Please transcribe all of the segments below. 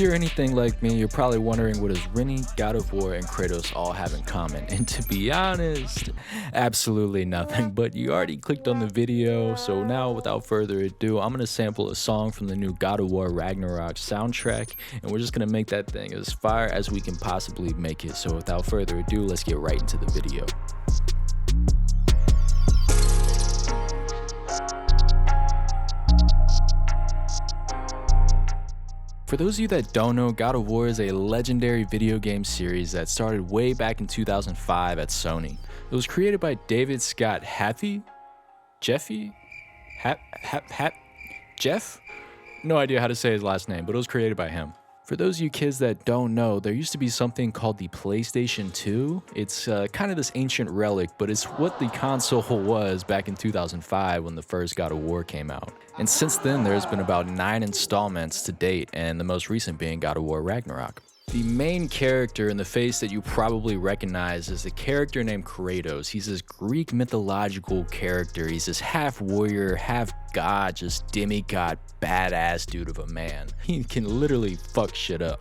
you're anything like me, you're probably wondering, what does Rennie, God of War, and Kratos all have in common? And to be honest, absolutely nothing. But you already clicked on the video, so now without further ado, I'm gonna sample a song from the new God of War Ragnarok soundtrack, and we're just gonna make that thing as fire as we can possibly make it. So without further ado, let's get right into the video. For those of you that don't know, God of War is a legendary video game series that started way back in 2005 at Sony. It was created by David Scott Jeff? No idea how to say his last name, but it was created by him. For those of you kids that don't know, there used to be something called the PlayStation 2. It's kind of this ancient relic, but it's what the console was back in 2005 when the first God of War came out. And since then, there's been about 9 installments to date, and the most recent being God of War Ragnarok. The main character in the face that you probably recognize is a character named Kratos. He's this Greek mythological character. He's this half warrior, half god, just demigod, badass dude of a man. He can literally fuck shit up.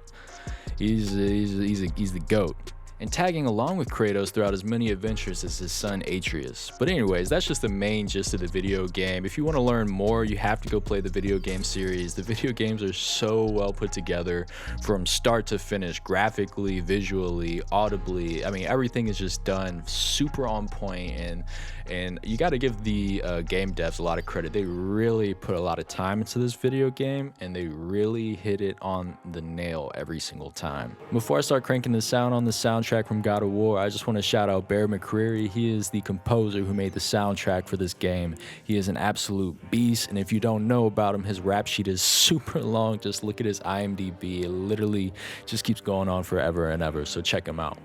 He's the GOAT. And tagging along with Kratos throughout as many adventures as his son Atreus. But anyways, that's just the main gist of the video game. If you want to learn more, you have to go play the video game series. The video games are so well put together from start to finish, graphically, visually, audibly. I mean, everything is just done super on point, and you got to give the game devs a lot of credit. They really put a lot of time into this video game, and they really hit it on the nail every single time. Before I start cranking the sound on the soundtrack from God of War, I just want to shout out Bear McCreary. He is the composer who made the soundtrack for this game. He is an absolute beast, and if you don't know about him, his rap sheet is super long. Just look at his IMDb. It literally just keeps going on forever and ever, so check him out.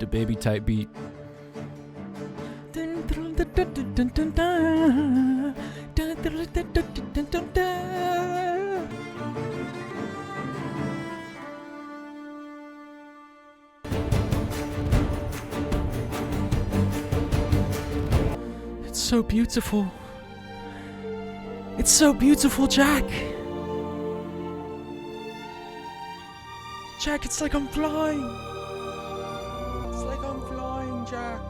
The baby type beat. It's so beautiful. It's so beautiful, Jack. Jack, it's like I'm flying. Jack.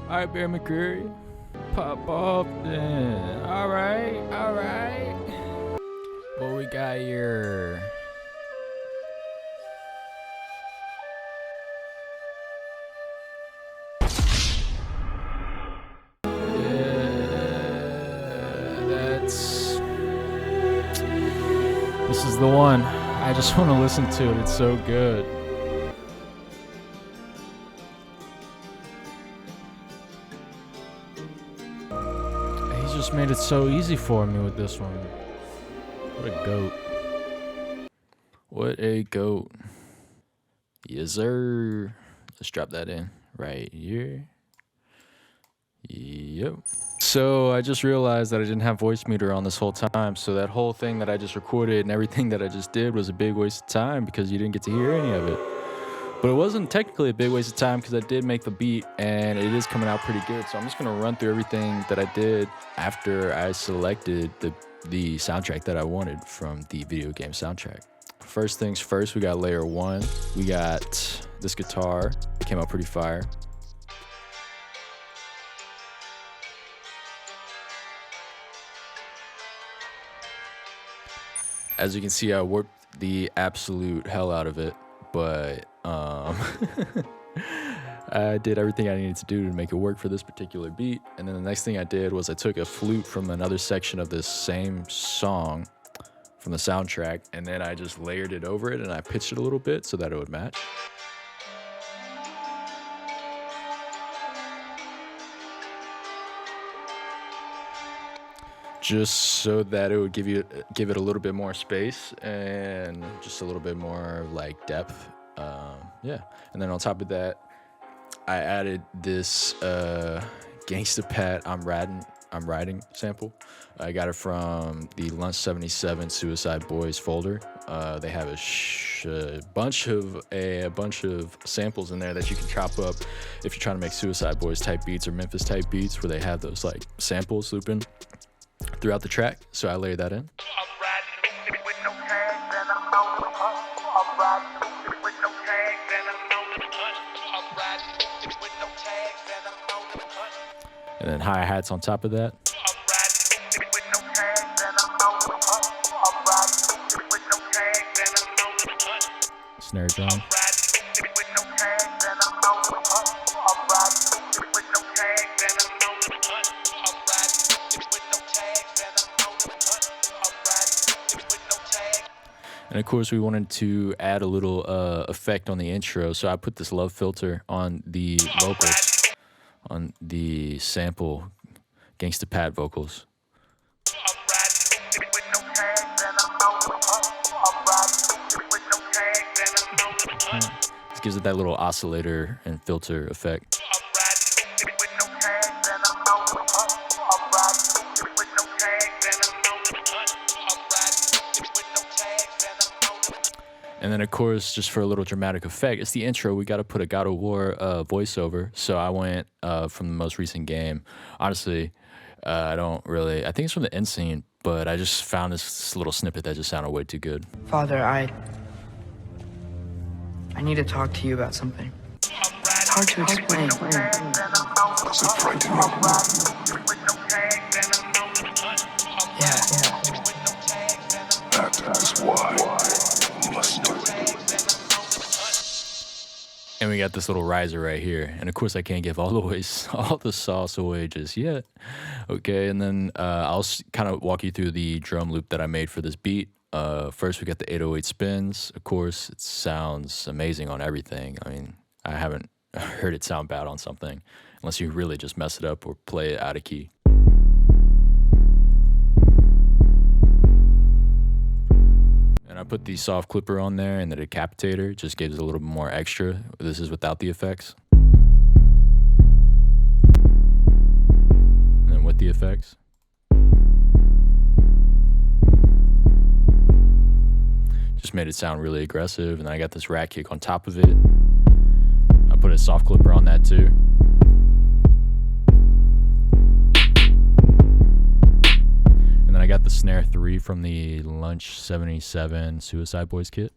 All right, Bear McCreary. Pop off then. Alright. What we got here? This is the one. I just want to listen to it. It's so good. Just made it so easy for me with this one. What a goat. What a goat. Yes, sir. Let's drop that in right here. Yep. So I just realized that I didn't have voice meter on this whole time. So that whole thing that I just recorded and everything that I just did was a big waste of time because you didn't get to hear any of it. But it wasn't technically a big waste of time because I did make the beat and it is coming out pretty good. So I'm just going to run through everything that I did after I selected the soundtrack that I wanted from the video game soundtrack. First things first, we got layer 1. We got this guitar. It came out pretty fire. As you can see, I warped the absolute hell out of it, but I did everything I needed to do to make it work for this particular beat. And then the next thing I did was I took a flute from another section of this same song from the soundtrack, and then I just layered it over it and I pitched it a little bit so that it would match. just so that it would give it a little bit more space and just a little bit more like depth. Yeah, and then on top of that, I added this Gangsta Pat I'm Riding sample. I got it from the Lunch 77 Suicide Boys folder. They have a bunch of samples in there that you can chop up if you're trying to make Suicide Boys type beats or Memphis type beats, where they have those like samples looping throughout the track. So I layered that in. And then hi-hats on top of that. Snare drum. And of course, we wanted to add a little effect on the intro, so I put this love filter on the vocals, on the sample Gangsta Pat vocals. This gives it that little oscillator and filter effect. And then, of course, just for a little dramatic effect, it's the intro. We got to put a God of War voiceover. So I went from the most recent game. Honestly, I think it's from the end scene, but I just found this little snippet that just sounded way too good. Father, I need to talk to you about something. It's hard to explain. Does it frighten you? Yeah. That is why you must do it. And we got this little riser right here. And of course, I can't give all the sauce away just yet. Okay, and then I'll kind of walk you through the drum loop that I made for this beat. First, we got the 808 spins. Of course, it sounds amazing on everything. I mean, I haven't heard it sound bad on something unless you really just mess it up or play it out of key. And I put the soft clipper on there, and the decapitator just gives it a little bit more extra. This is without the effects. And then with the effects. Just made it sound really aggressive. And then I got this rat kick on top of it. I put a soft clipper on that too. And then I got the snare 3 from the Lunch 77 Suicide Boys kit.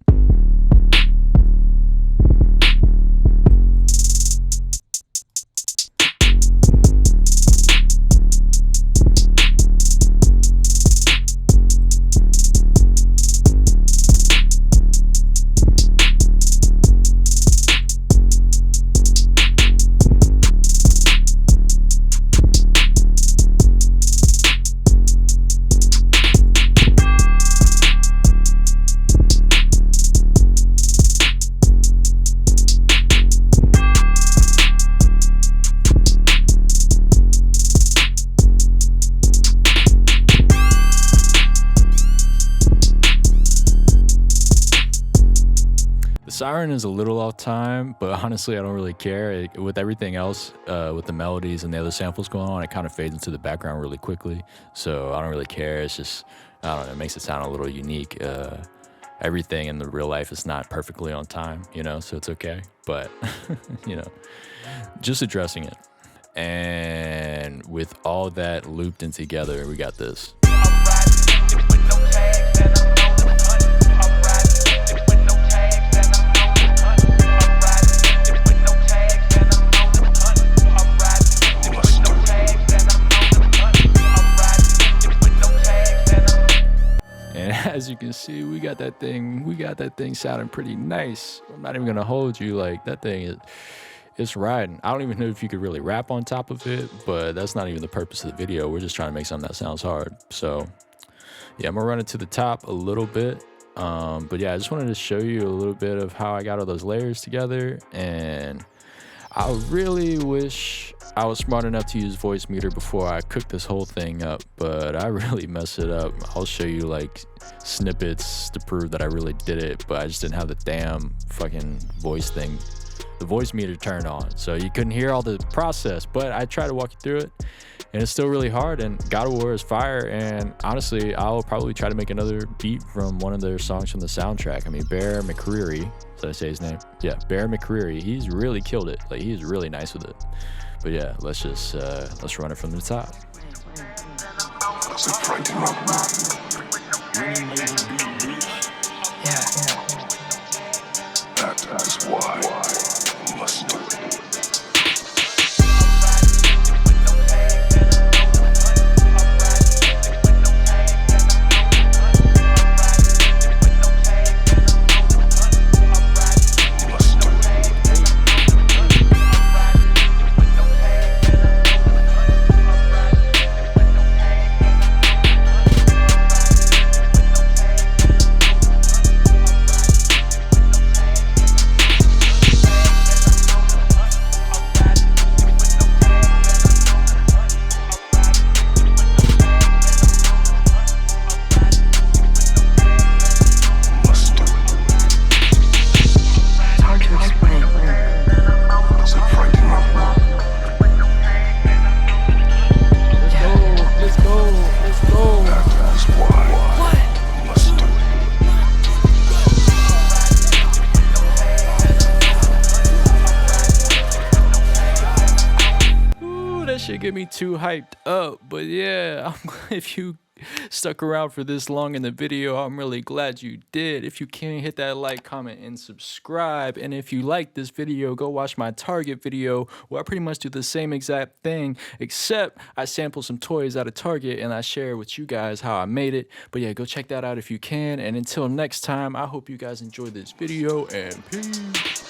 Siren is a little off time, but honestly, I don't really care. With everything else, with the melodies and the other samples going on, it kind of fades into the background really quickly. So I don't really care. It's just, I don't know, it makes it sound a little unique. Everything in the real life is not perfectly on time, so it's okay. But, just addressing it. And with all that looped in together, we got this. As you can see, we got that thing sounding pretty nice. I'm not even gonna hold you, like that thing it's riding. I don't even know if you could really rap on top of it, but that's not even the purpose of the video. We're just trying to make something that sounds hard. So yeah, I'm gonna run it to the top a little bit. But yeah, I just wanted to show you a little bit of how I got all those layers together, and I really wish I was smart enough to use voice meter before I cooked this whole thing up, but I really messed it up. I'll show you like snippets to prove that I really did it, but I just didn't have the damn fucking voice thing, the voice meter turned on, so you couldn't hear all the process. But I tried to walk you through it, and it's still really hard. And God of War is fire, and honestly, I'll probably try to make another beat from one of their songs from the soundtrack. I mean, Bear McCreary, did I say his name? Yeah, Bear McCreary. He's really killed it. Like, he's really nice with it. But yeah, let's run it from the top. Does it frighten you? Yeah. That is why you must do it. Shit get me too hyped up. But yeah, if you stuck around for this long in the video, I'm really glad you did. If you can, hit that like, comment, and subscribe. And if you like this video, go watch my Target video where I pretty much do the same exact thing, except I sample some toys out of Target and I share with you guys how I made it. But yeah, go check that out if you can. And until next time, I hope you guys enjoyed this video, and peace.